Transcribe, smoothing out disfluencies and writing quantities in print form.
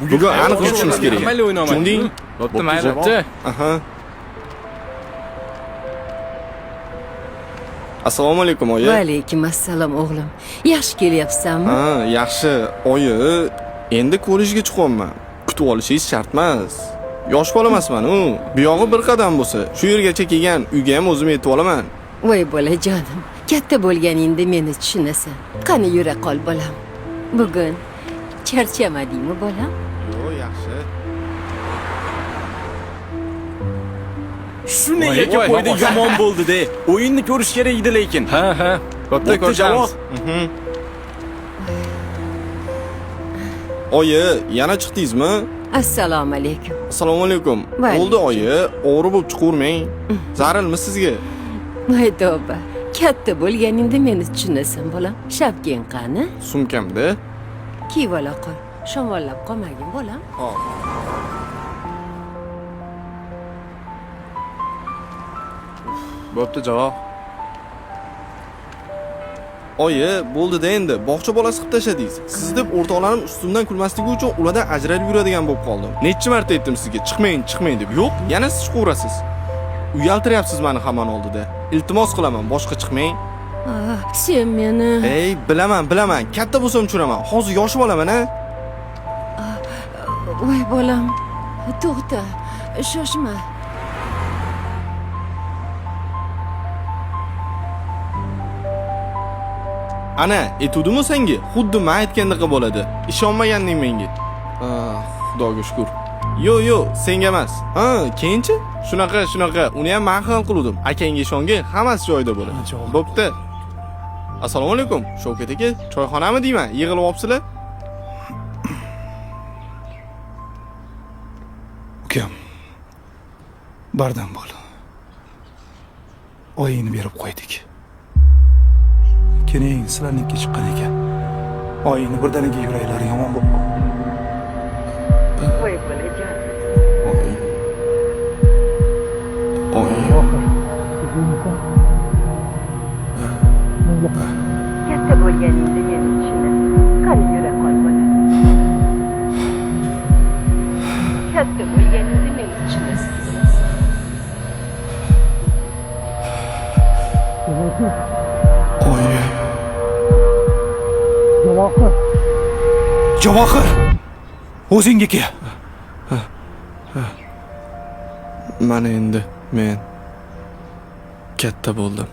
Bugun aniq yutishimiz kerak. Mayli o'ynayman. Tushunding? Bo'pti, mayli. Aha. Assalomu alaykum oyi. Va alaykum assalom o'g'lim. Yaxshi kelyapsanmi? Ha, yaxshi. Oyi, endi kollejga chiqyapman. Kutib olishingiz shart emas. Yosh bola emasman-u. Bu yog'i bir qadam bo'lsa, shu yergacha kelgan uyga ham o'zim yetib olaman. Voy bolajonim, katta bo'lganingda meni tushunasan. Qani yura qol bolam. Bugun charchamadingmi bolam? Yo'q, yaxshi. Shuni yeka qo'ydi yomon bo'ldi-da. O'yinni ko'rish kerak edi lekin. Ha. Katta ko'ramiz. Oyi, yana chiqdingizmi? Assalomu alaykum. Assalomu alaykum. Bo'ldi oyi, o'g'ri bo'lib chiqavermang. Zarilmi sizga? Voy tavba. Katta bo'lganingda meni tushunasan bolam. Shapkang qani? Sumkamda. Kiyib ola qol. Shamollab qolmagin bolam. Hop. Bo'pti, javob. Oyi, bo'ldi-da endi. Bog'cha bolasi qilib tashladingiz. Siz deb o'rtoqlarim ustimdan kulmasligi uchun ulardan ajralib yuradigan bo'lib qoldim. Necha marta aytdim sizga, chiqmang deb. Yo'q, yana siz chiqaverasiz. Uyaltiryapsiz meni hamon oldida. Iltimos qilaman, boshqa chiqmang. Sen meni... Ey, bilaman. Katta bo'lsam tushiraman. Hozir yosh bolaman-a? Voy bolam, to'xta, shoshma. Ana, aytuvdim-ku senga, xuddi men aytgandaqa bo'ladi. Ishonmaganding menga. Xudoga shukr. Yo'q, senga emas. Keyinchi? Shunaqa. Uni ham men hal qildim. Akangga ishongin, hammasi joyida bo'ladi. Bo'pti. Assalomu alaykum. Shavkat aka, choyxonami deyman? Yig'ilib olibsizlar? Ukam, bardam bo'l. Oyingni berib qo'ydik. Keyin sizlarningga chiqqan ekan. Oyingni birdaniga yuraklari yomon bo'lib. Voy bolajon. Oy. Katta bo'lganingda meni tushunasan. Qani yura qol bolam. Katta bo'lganingda meni tushunasan. Oy. Javohir. O'zingga kel. Mana endi men katta bo'ldim.